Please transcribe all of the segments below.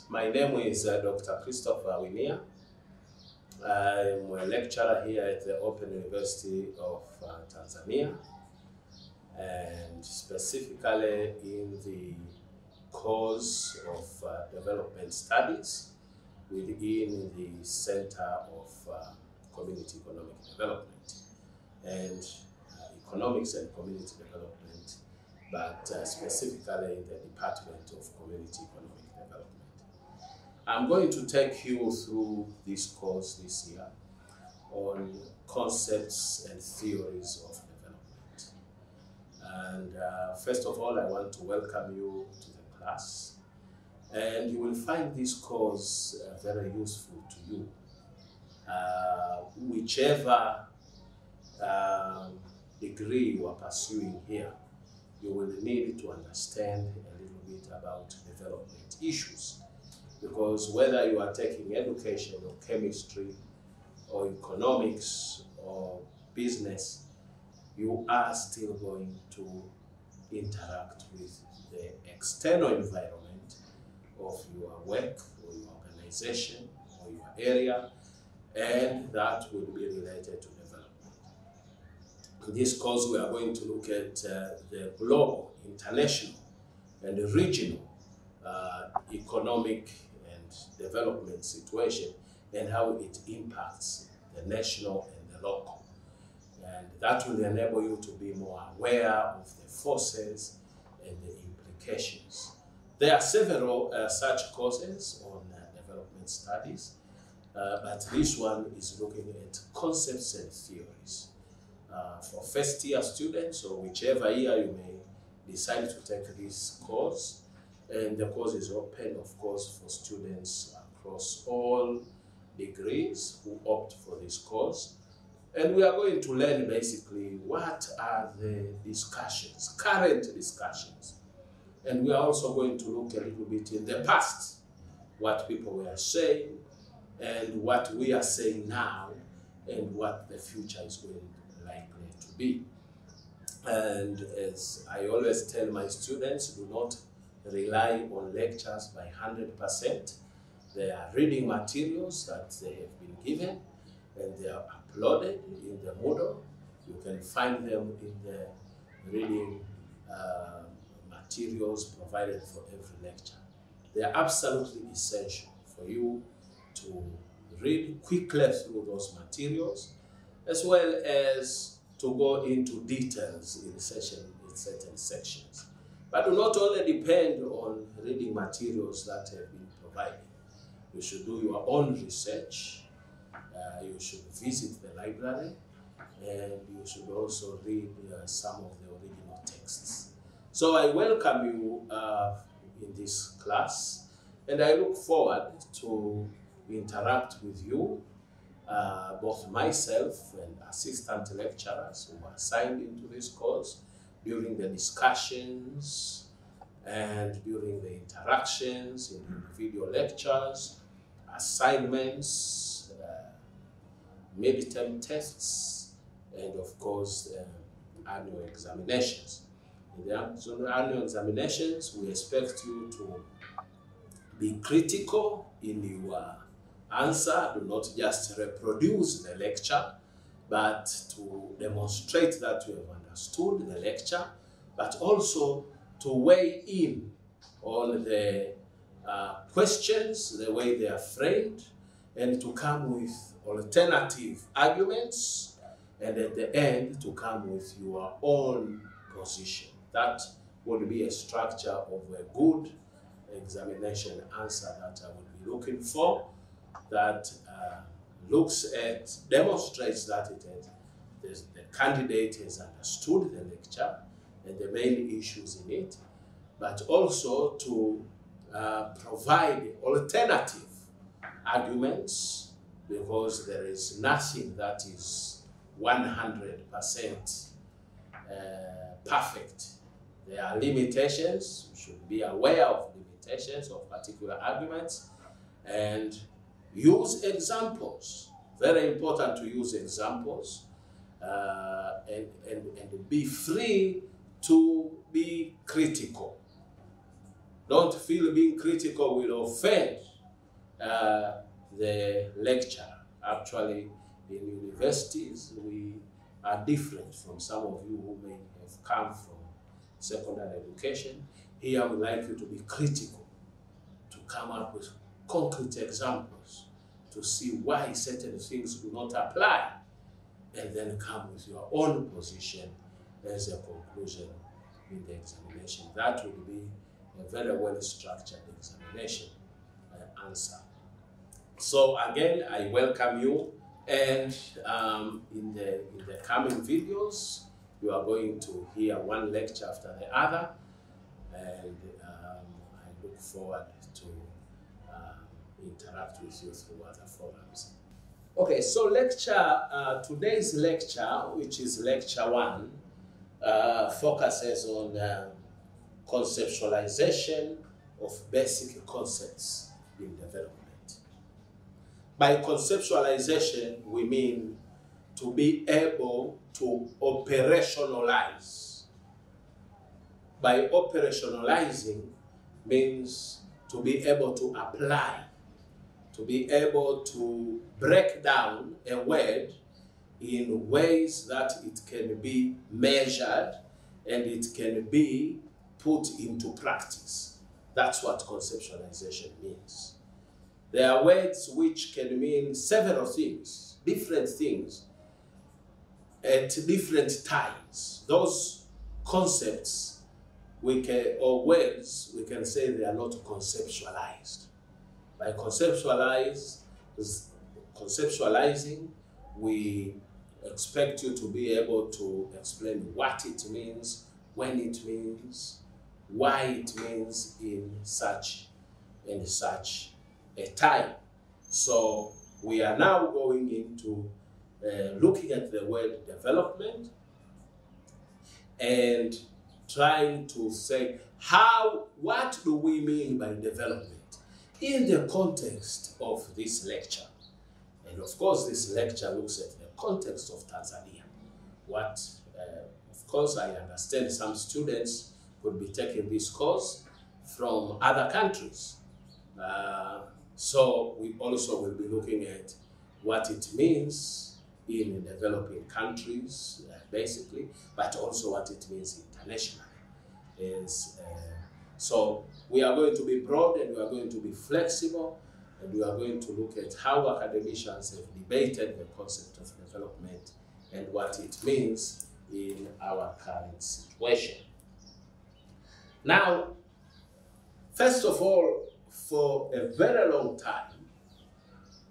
My name is Dr. Christopher Winia. I'm a lecturer here at the Open University of Tanzania, and specifically in the course of Development Studies within the Center of Community Economic Development and Economics and Community Development, but specifically in the Department of Community Economic Development. I'm going to take you through this course this year on concepts and theories of development. And first of all, I want to welcome you to the class. And you will find this course very useful to you. Whichever degree you are pursuing here, you will need to understand a little bit about development issues. Because whether you are taking education or chemistry or economics or business, you are still going to interact with the external environment of your work or your organization or your area, and that will be related to development. In this course, we are going to look at the global, international, and regional economic and development situation and how it impacts the national and the local. And that will enable you to be more aware of the forces and the implications. There are several such courses on development studies, but this one is looking at concepts and theories. For first-year students, or whichever year you may decide to take this course, and the course is open, of course, for students across all degrees who opt for this course. And we are going to learn basically what are the discussions, current discussions. And we are also going to look a little bit in the past, what people were saying, and what we are saying now, and what the future is going likely to be. And as I always tell my students, do not rely on lectures by 100%. They are reading materials that they have been given, and they are uploaded in the Moodle. You can find them in the reading materials provided for every lecture. They are absolutely essential for you to read quickly through those materials, as well as to go into details in certain sections. But do not only depend on reading materials that have been provided. You should do your own research. You should visit the library, and you should also read some of the original texts. So I welcome you in this class, and I look forward to interact with you, both myself and assistant lecturers who are assigned into this course, during the discussions and during the interactions in individual lectures, assignments, midterm tests, and of course annual examinations. In the annual examinations, we expect you to be critical in your answer. Do not just reproduce the lecture, but to demonstrate that you have understood the lecture, but also to weigh in on the questions, the way they are framed, and to come with alternative arguments, and at the end to come with your own position. That would be a structure of a good examination answer that I would be looking for, that demonstrates that the candidate has understood the lecture and the main issues in it, but also to provide alternative arguments, because there is nothing that is 100% perfect. There are limitations. You should be aware of limitations of particular arguments, and use examples. Very important to use examples, and be free to be critical. Don't feel being critical will offend the lecturer. Actually, in universities, we are different from some of you who may have come from secondary education. Here, I would like you to be critical, to come up with concrete examples, to see why certain things do not apply, and then come with your own position as a conclusion in the examination. That will be a very well-structured examination answer. So again, I welcome you, and in the coming videos, you are going to hear one lecture after the other, and I look forward to interact with you through other forums. Okay, so today's lecture, which is lecture 1, focuses on conceptualization of basic concepts in development. By conceptualization, we mean to be able to operationalize. By operationalizing means to be able to apply, to be able to break down a word in ways that it can be measured and it can be put into practice. That's what conceptualization means. There are words which can mean several things, different things, at different times. Those concepts or words, we can say they are not conceptualized. By conceptualizing, we expect you to be able to explain what it means, when it means, why it means in such and such a time. So we are now going into looking at the word development and trying to say what do we mean by development in the context of this lecture. And of course, this lecture looks at the context of Tanzania. Of course, I understand some students could be taking this course from other countries. So we also will be looking at what it means in developing countries, basically, but also what it means internationally. So we are going to be broad and we are going to be flexible, and we are going to look at how academicians have debated the concept of development and what it means in our current situation. Now, first of all, for a very long time,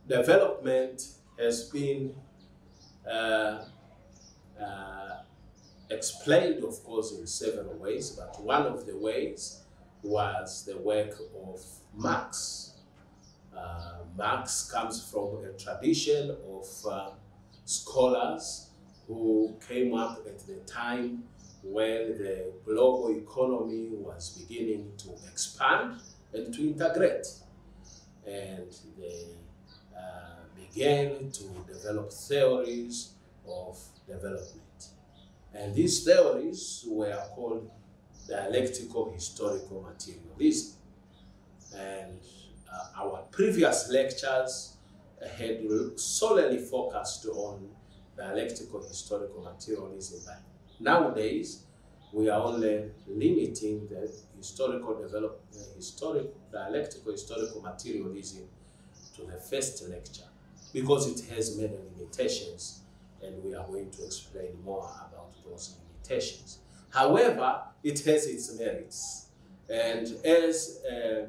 development has been explained, of course, in several ways, but one of the ways was the work of Marx. Marx comes from a tradition of scholars who came up at the time when the global economy was beginning to expand and to integrate. And they began to develop theories of development. And these theories were called dialectical historical materialism. And our previous lectures had solely focused on dialectical historical materialism. But nowadays, we are only limiting the dialectical historical materialism to the first lecture because it has many limitations, and we are going to explain more about those limitations. However, it has its merits, and as a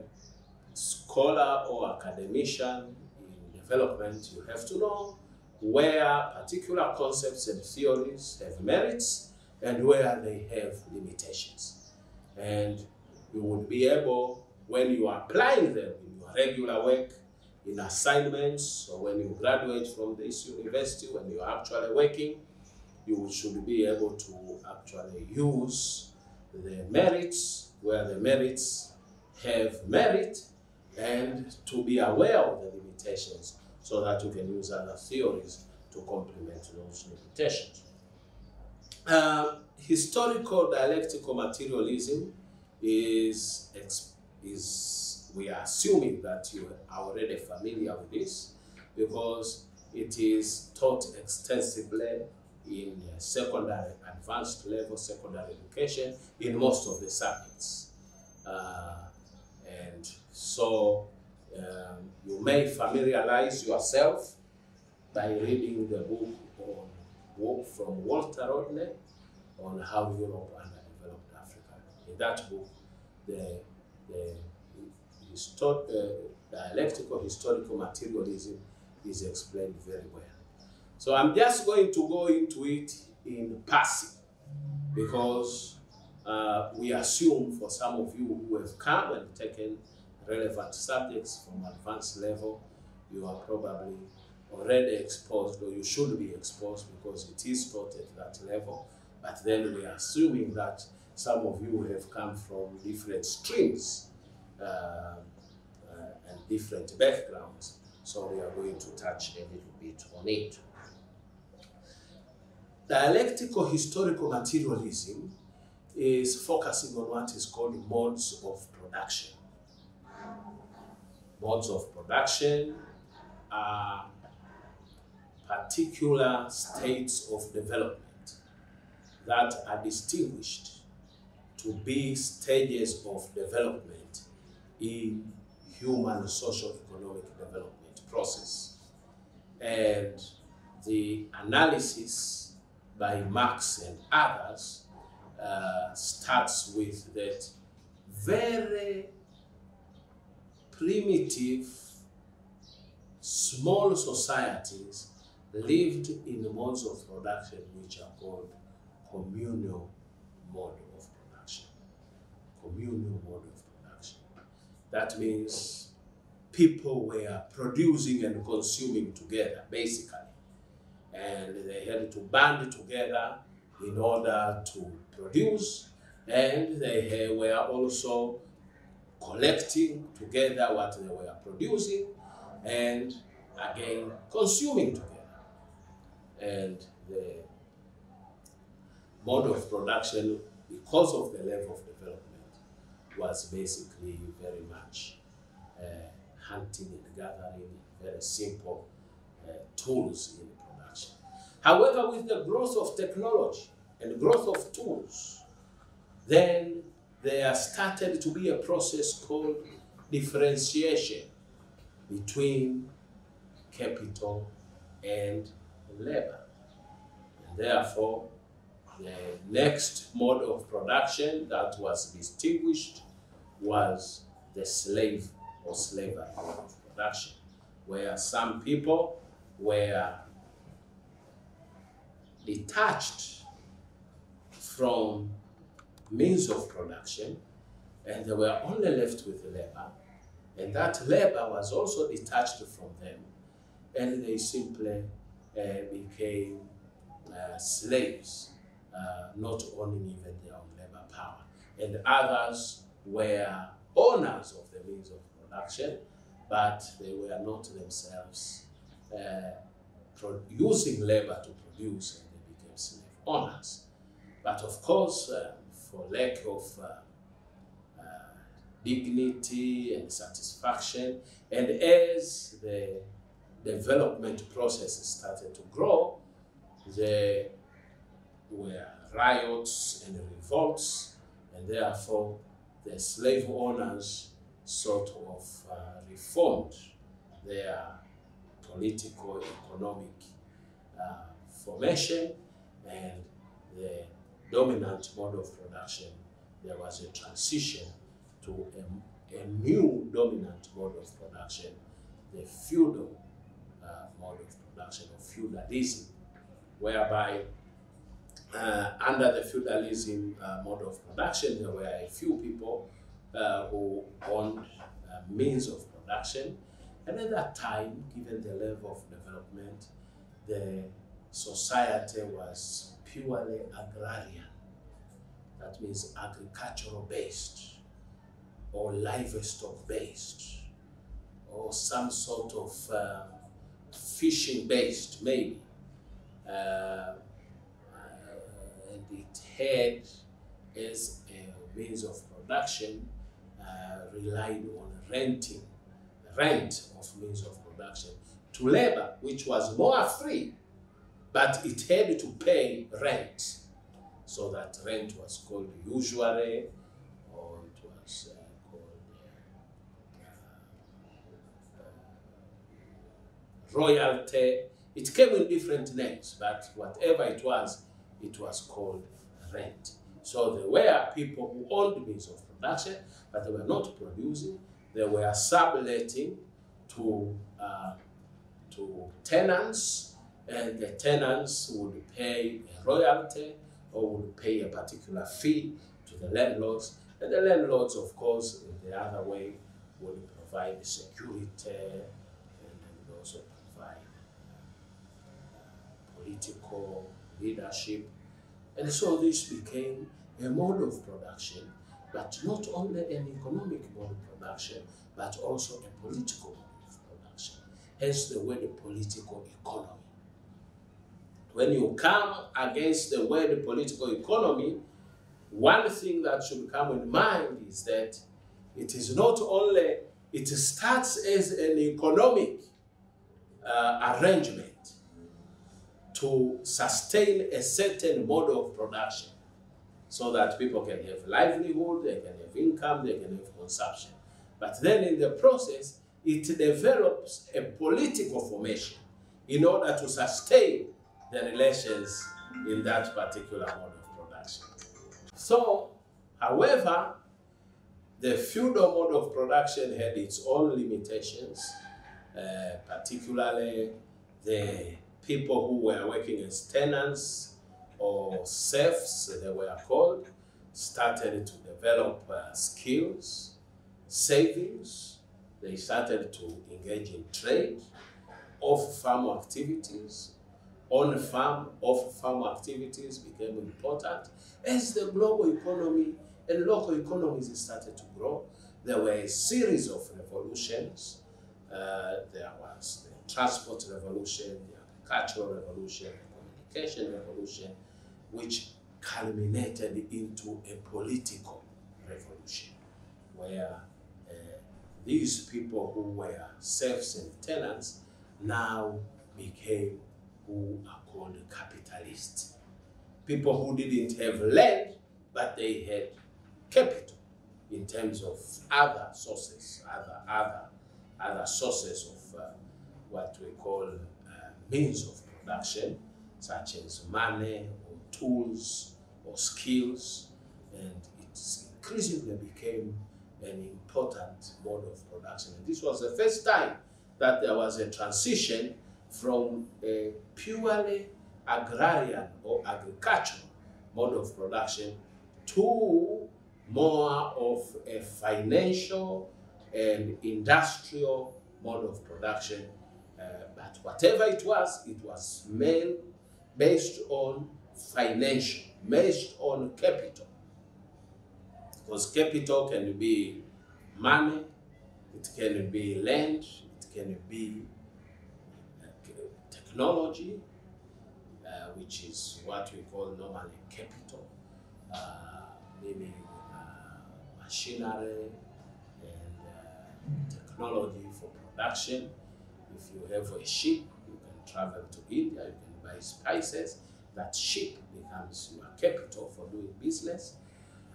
scholar or academician in development, you have to know where particular concepts and theories have merits and where they have limitations. And you would be able, when you are applying them in your regular work, in assignments, or when you graduate from this university, when you are actually working, you should be able to actually use the merits where the merits have merit, and to be aware of the limitations so that you can use other theories to complement those limitations. Historical dialectical materialism is we are assuming that you are already familiar with this, because it is taught extensively in secondary, advanced level secondary education in most of the subjects. And so you may familiarize yourself by reading the book from Walter Rodney on how Europe underdeveloped Africa. In that book, the dialectical historical materialism is explained very well. So I'm just going to go into it in passing, because we assume for some of you who have come and taken relevant subjects from advanced level, you are probably already exposed, or you should be exposed, because it is taught at that level. But then we are assuming that some of you have come from different streams and different backgrounds. So we are going to touch a little bit on it. Dialectical historical materialism is focusing on what is called modes of production. Modes of production are particular states of development that are distinguished to be stages of development in human socio-economic development process. And the analysis by Marx and others starts with that very primitive, small societies lived in the modes of production which are called communal mode of production. Communal mode of production. That means people were producing and consuming together, basically. And they had to band together in order to produce, and they were also collecting together what they were producing, and again consuming together. And the mode of production, because of the level of development, was basically very much hunting and gathering, very simple tools in production. However, with the growth of technology and growth of tools, then there started to be a process called differentiation between capital and labor. And therefore, the next mode of production that was distinguished was the slave or slavery mode of production, where some people were detached from means of production, and they were only left with labor, and that labor was also detached from them, and they simply became slaves, not owning even their own labor power. And others were owners of the means of production, but they were not themselves using labor to produce, and they became slave owners. But of course, for lack of dignity and satisfaction, and as the development process started to grow, there were riots and revolts, and therefore the slave owners sort of reformed their political, economic formation, and the dominant mode of production, there was a transition to a new dominant mode of production, the feudal mode of production, of feudalism, whereby under the feudalism mode of production, there were a few people who owned means of production. And at that time, given the level of development, the society was purely agrarian. That means agricultural based, or livestock based, or some sort of fishing based, maybe. And it had as a means of production relied on rent of means of production to labor, which was more free, but it had to pay rent. So that rent was called usury, or it was called royalty. It came in different names, but whatever it was called rent. So there were people who owned means of production, but they were not producing. They were subletting to tenants, and the tenants would pay a royalty or would pay a particular fee to the landlords. And the landlords, of course, in the other way, would provide security, and would also provide political leadership. And so this became a mode of production, but not only an economic mode of production, but also a political mode of production. Hence the word political economy. When you come against the word political economy, one thing that should come in mind is that it is not only, it starts as an economic arrangement to sustain a certain mode of production so that people can have livelihood, they can have income, they can have consumption. But then in the process, it develops a political formation in order to sustain the relations in that particular mode of production. So, however, the feudal mode of production had its own limitations, particularly the people who were working as tenants or serfs, they were called, started to develop skills, savings. They started to engage in trade, off-farm activities. On-farm, off-farm activities became important. As the global economy and local economies started to grow, there were a series of revolutions. There was the transport revolution, the agricultural revolution, the communication revolution, which culminated into a political revolution, where these people who were serfs and tenants now became who are called capitalists. People who didn't have land, but they had capital in terms of other sources, other sources of what we call means of production, such as money or tools or skills, and it increasingly became an important mode of production. And this was the first time that there was a transition from a purely agrarian or agricultural mode of production to more of a financial and industrial mode of production. But whatever it was based on financial, based on capital. Because capital can be money, it can be land, it can be technology, which is what we call normally capital, meaning machinery and technology for production. If you have a ship, you can travel to India, you can buy spices. That ship becomes your capital for doing business,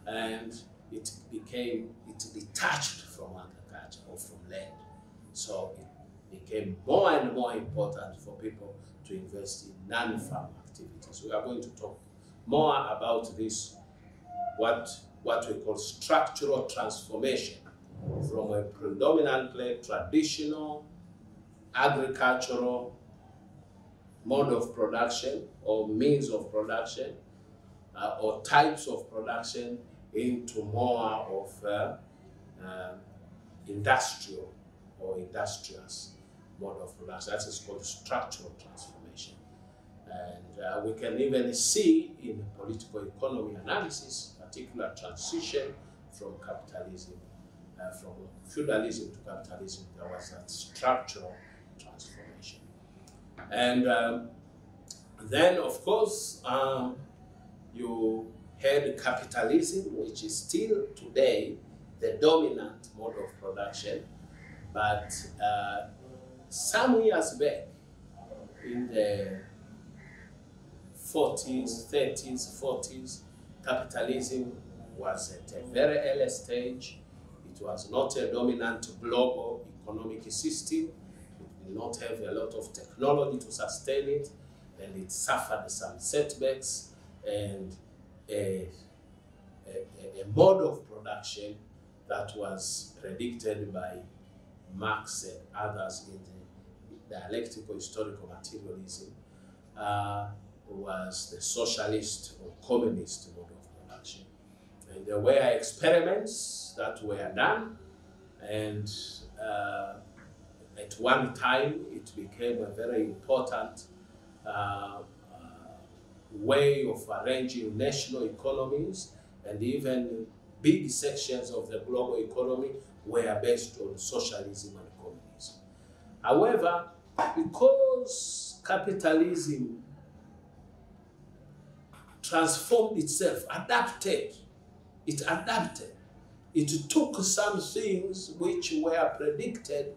and it detached from agriculture or from land. So it became more and more important for people to invest in non-farm activities. We are going to talk more about this, what we call structural transformation from a predominantly traditional agricultural mode of production or means of production or types of production into more of industrial or industrious mode of production. That is called structural transformation. And we can even see in political economy analysis, particular transition from capitalism, from feudalism to capitalism, there was that structural transformation. And then, of course, you had capitalism, which is still today the dominant mode of production, but some years back, in the 40s, 30s, 40s, capitalism was at a very early stage. It was not a dominant global economic system. It did not have a lot of technology to sustain it, and it suffered some setbacks, and a mode of production that was predicted by Marx and others in the dialectical historical materialism was the socialist or communist mode of production. And there were experiments that were done, and at one time it became a very important way of arranging national economies, and even big sections of the global economy were based on socialism and communism. However, because capitalism transformed itself, adapted, it took some things which were predicted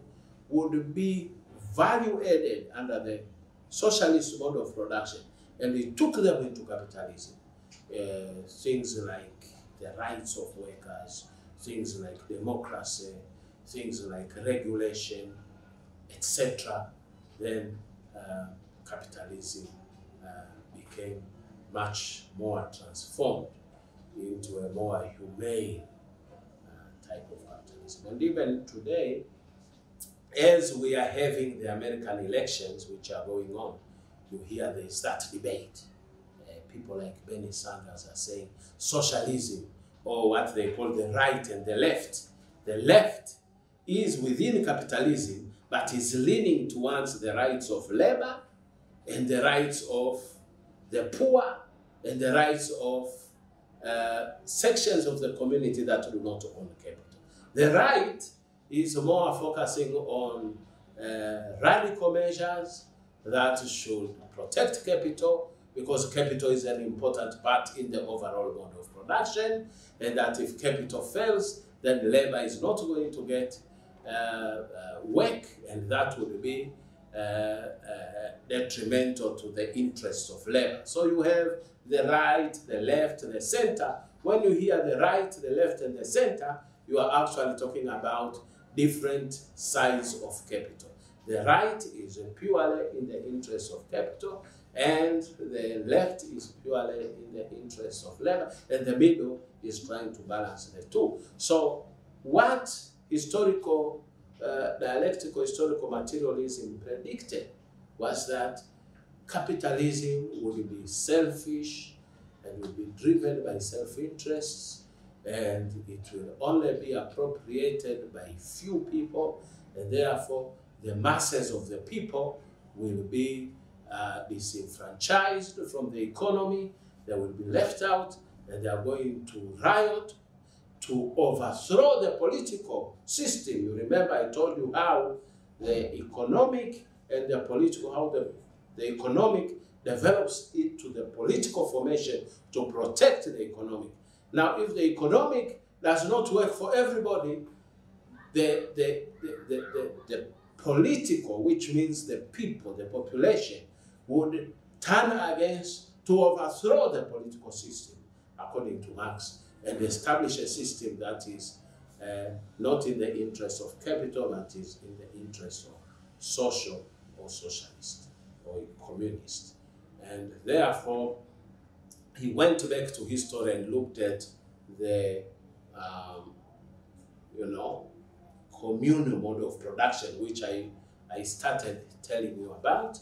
would be value added under the socialist mode of production, and it took them into capitalism. Things like the rights of workers, things like democracy, things like regulation, etc. Then capitalism became much more transformed into a more humane type of capitalism. And even today, as we are having the American elections which are going on, you hear there's that debate. People like Bernie Sanders are saying socialism, or what they call the right and the left. The left is within capitalism, but is leaning towards the rights of labor and the rights of the poor and the rights of sections of the community that do not own capital. The right is more focusing on radical measures that should protect capital, because capital is an important part in the overall mode of production, and that if capital fails, then labor is not going to get work, and that would be detrimental to the interests of labor. So you have the right, the left, the center. When you hear the right, the left, and the center, you are actually talking about different sides of capital. The right is purely in the interest of capital, and the left is purely in the interest of labor, and the middle is trying to balance the two. So what historical, dialectical historical materialism predicted was that capitalism would be selfish and would be driven by self-interests, and it will only be appropriated by few people, and therefore the masses of the people will be disenfranchised from the economy. They will be left out, and they are going to riot to overthrow the political system. You remember I told you how the economic and the political, how the economic develops into the political formation to protect the economic. Now, if the economic does not work for everybody, the political, which means the people, the population, would turn against to overthrow the political system, according to Marx, and establish a system that is not in the interest of capital, but is in the interest of social or socialist or communist. And therefore, he went back to history and looked at the, communal mode of production, which I started telling you about,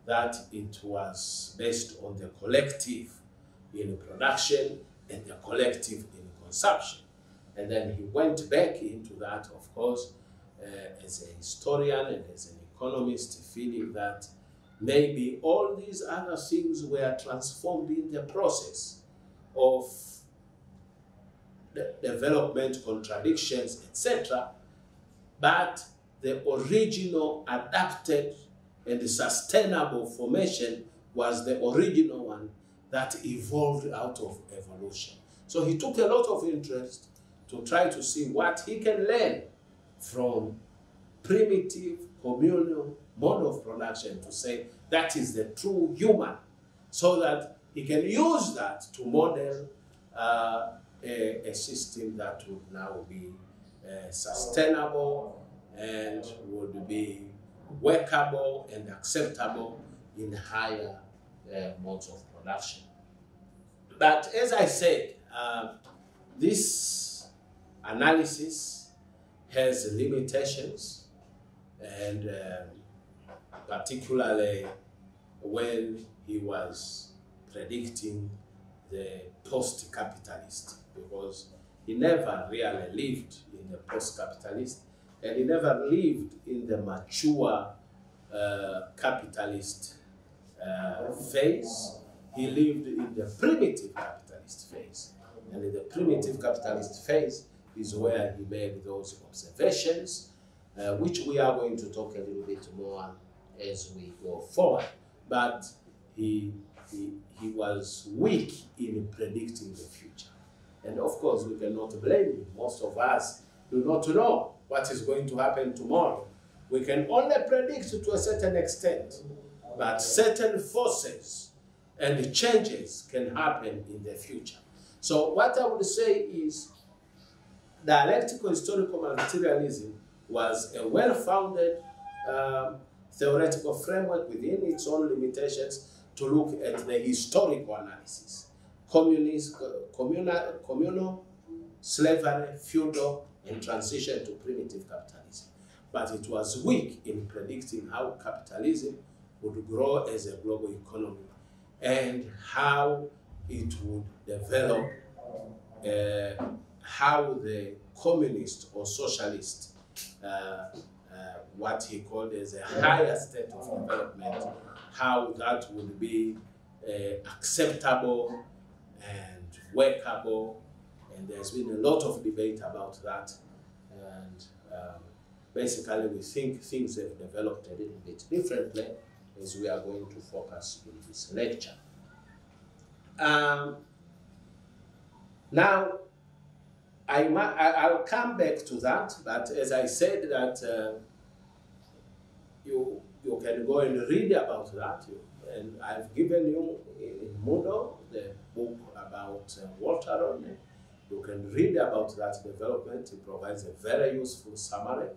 that it was based on the collective in production and the collective in consumption. And then he went back into that, of course, as a historian and as an economist, feeling that maybe all these other things were transformed in the process of the development, contradictions, etc. But the original adapted and sustainable formation was the original one that evolved out of evolution. So he took a lot of interest to try to see what he can learn from primitive communal mode of production to say that is the true human, so that he can use that to model a system that would now be sustainable and would be workable and acceptable in higher modes of production. But as I said, this analysis has limitations, and particularly when he was predicting the post-capitalist, because he never really lived in the post-capitalist, and he never lived in the mature capitalist phase. He lived in the primitive capitalist phase. And in the primitive capitalist phase is where he made those observations, which we are going to talk a little bit more as we go forward. But he was weak in predicting the future. And of course, we cannot blame him. Most of us do not know what is going to happen tomorrow. We can only predict to a certain extent, but certain forces and changes can happen in the future. So what I would say is dialectical historical materialism was a well-founded theoretical framework within its own limitations to look at the historical analysis. Communal, slavery, feudal, and transition to primitive capitalism. But it was weak in predicting how capitalism would grow as a global economy and how it would develop, how the communist or socialist, what he called as a higher state of development, how that would be acceptable and workable. And there's been a lot of debate about that. And basically, we think things have developed a little bit differently, as we are going to focus in this lecture. Now, I'll come back to that, but as I said that you can go and read about that, and I've given you in Moodle the book about Walter Rodney. You can read about that development. It provides a very useful summary.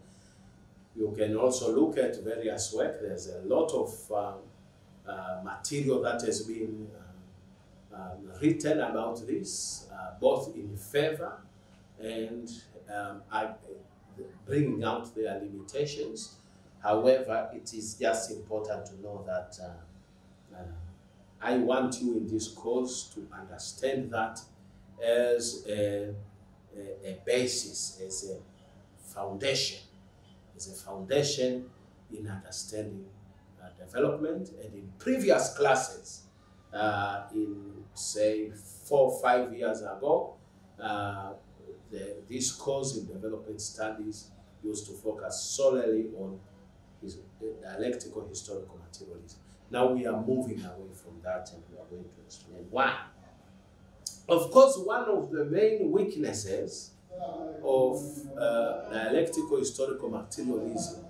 You can also look at various work. There's a lot of material that has been written about this, both in favor and bringing out their limitations. However, it is just important to know that I want you in this course to understand that as a basis, as a foundation in understanding development. And in previous classes, in say 4 or 5 years ago, this course in development studies used to focus solely on dialectical historical materialism. Now we are moving away from that, and we are going to explain why. Of course, one of the main weaknesses of dialectical historical materialism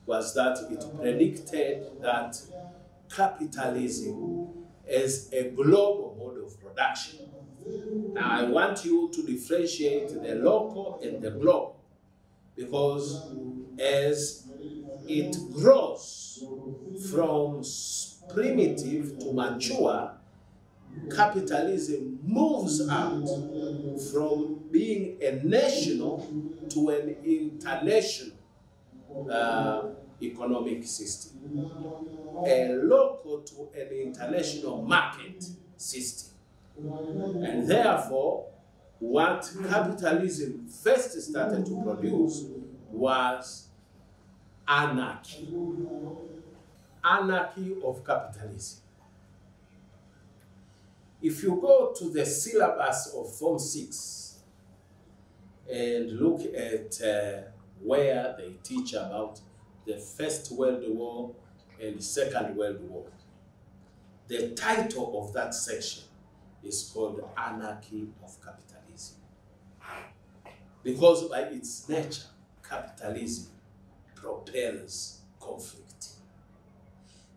was that it predicted that capitalism is a global mode of production. Now, I want you to differentiate the local and the global, because as it grows from primitive to mature, capitalism moves out from being a national to an international economic system, a local to an international market system. And therefore, what capitalism first started to produce was anarchy. Anarchy of capitalism. If you go to the syllabus of Form 6 and look at where they teach about the First World War and the Second World War, the title of that section is called Anarchy of Capitalism. Because by its nature, capitalism propels conflict.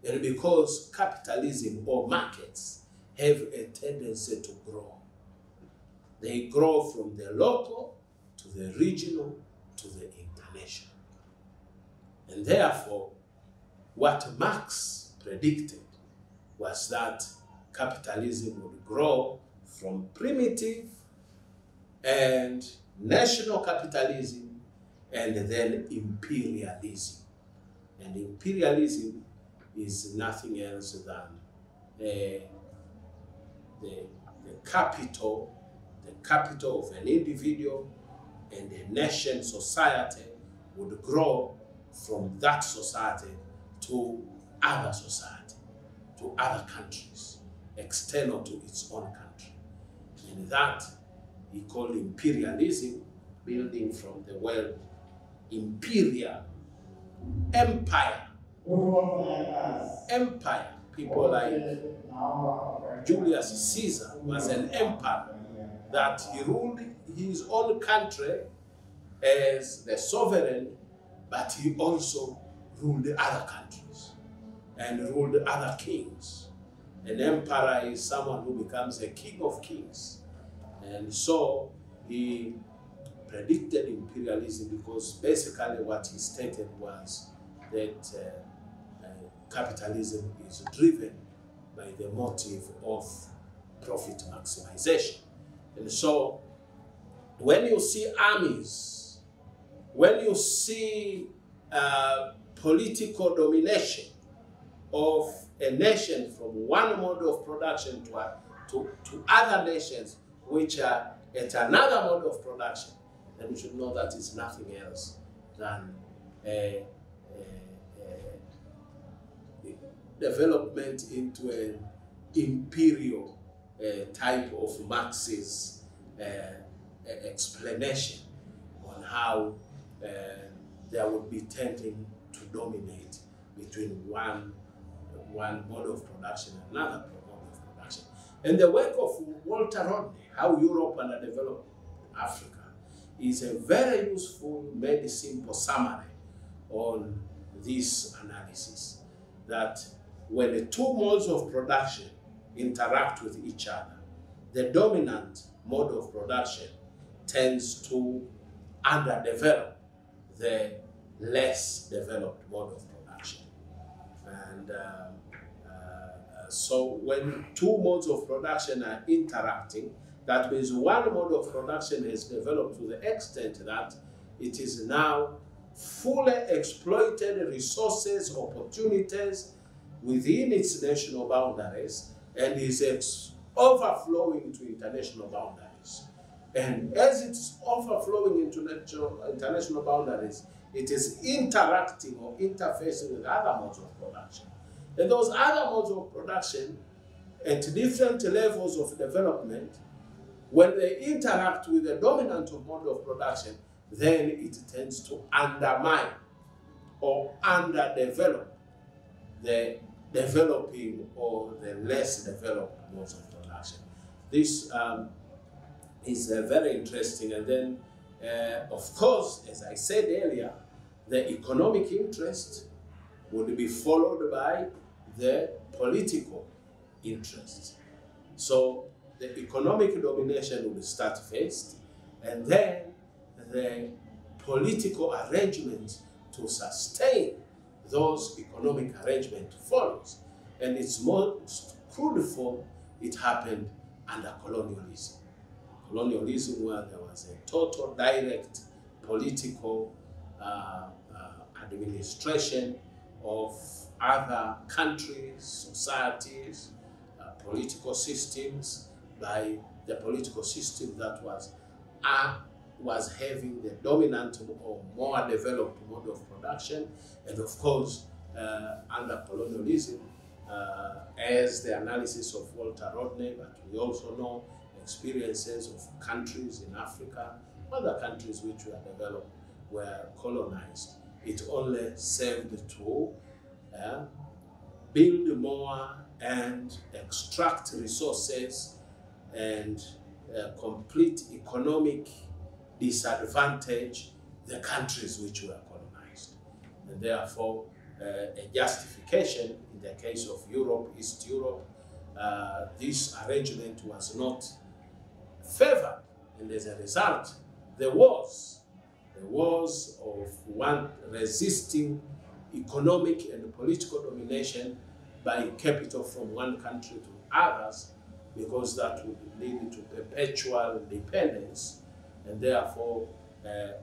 And because capitalism or markets have a tendency to grow. They grow from the local to the regional to the international. And therefore, what Marx predicted was that capitalism would grow from primitive and national capitalism and then imperialism. And imperialism is nothing else than the capital of an individual and a nation society would grow from that society to other society, to other countries, external to its own country. And that he called imperialism, building from the word imperial, empire. Empire. People like Julius Caesar was an emperor that he ruled his own country as the sovereign, but he also ruled other countries and ruled other kings. An emperor is someone who becomes a king of kings. And so he predicted imperialism because basically what he stated was that capitalism is driven by the motive of profit maximization. And so when you see armies, when you see political domination of a nation from one mode of production to other nations which are at another mode of production, then you should know that it's nothing else than a development into an imperial type of Marx's explanation on how there would be tending to dominate between one mode of production and another mode of production. And the work of Walter Rodney, How Europe Underdeveloped Africa, is a very useful, very simple summary on this analysis, that when the two modes of production interact with each other, the dominant mode of production tends to underdevelop the less developed mode of production. And so when two modes of production are interacting, that means one mode of production has developed to the extent that it is now fully exploited resources, opportunities within its national boundaries, and is overflowing to international boundaries. And as it's overflowing into international boundaries, it is interacting or interfacing with other modes of production. And those other modes of production, at different levels of development, when they interact with the dominant mode of production, then it tends to undermine or underdevelop the developing or the less developed modes of production. This is very interesting. And then, of course, as I said earlier, the economic interest would be followed by the political interest. So the economic domination will start first, and then the political arrangements to sustain those economic arrangements follows. And its most crude form, it happened under colonialism. Colonialism, where there was a total direct political administration of other countries, societies, political systems, by the political system that was having the dominant or more developed mode of production. And of course, under colonialism, as the analysis of Walter Rodney, but we also know experiences of countries in Africa, other countries which were developed, were colonized. It only served to build more and extract resources and complete economic disadvantage the countries which were colonized. And therefore, a justification in the case of Europe, East Europe, this arrangement was not favored, and as a result, there was of one resisting economic and political domination by capital from one country to others, because that would lead to perpetual dependence, and therefore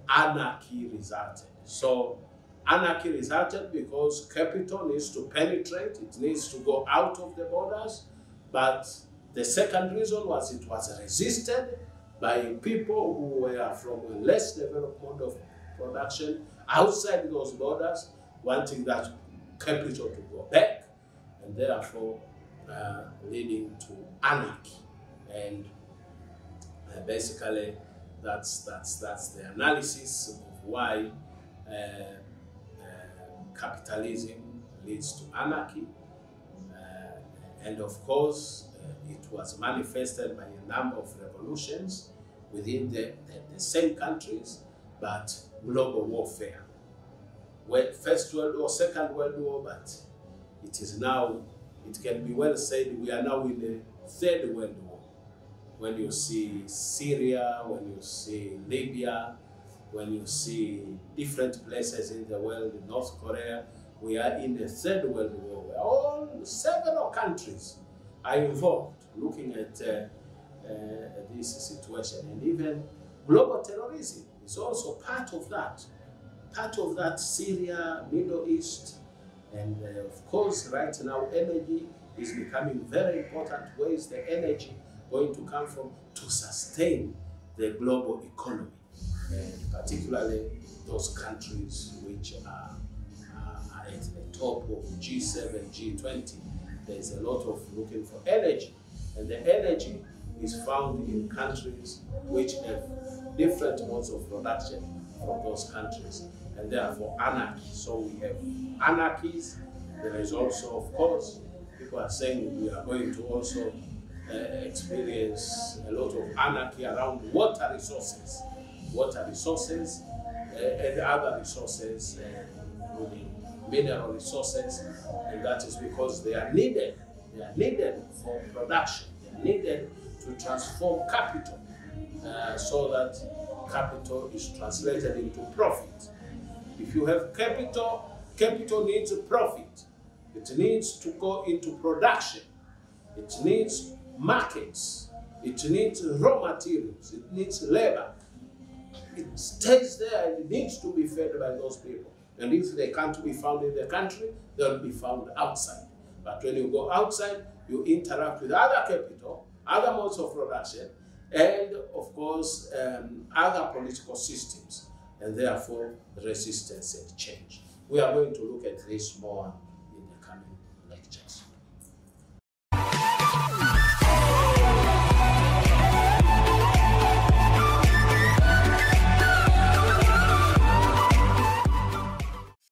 anarchy resulted. So anarchy resulted because capital needs to penetrate, it needs to go out of the borders, but the second reason was it was resisted by people who were from a less developed mode of production outside those borders, wanting that capital to go back, and therefore leading to anarchy. And basically, that's the analysis of why capitalism leads to anarchy. And of course, it was manifested by a number of revolutions within the same countries, but global warfare. First World War, Second World War, but it is now, it can be well said, we are now in the Third World War. When you see Syria, when you see Libya, when you see different places in the world, North Korea, we are in the Third World War, where all several countries are involved, looking at this situation. And even global terrorism is also part of that. Part of that, Syria, Middle East, and of course, right now, energy is becoming very important. Where is the energy going to come from to sustain the global economy? And particularly those countries which are at the top of G7, G20. There's a lot of looking for energy, and the energy is found in countries which have different modes of production from those countries, and therefore anarchy. So we have anarchies. There is also, of course, people are saying we are going to also experience a lot of anarchy around water resources and other resources, including mineral resources, and that is because they are needed. They are needed for production. They are needed to transform capital so that capital is translated into profit. If you have capital, capital needs a profit. It needs to go into production. It needs markets. It needs raw materials. It needs labor. It stays there and it needs to be fed by those people. And if they can't be found in the country, they'll be found outside. But when you go outside, you interact with other capital, other modes of production, and of course, other political systems, and therefore resistance and change. We are going to look at this more in the coming lectures.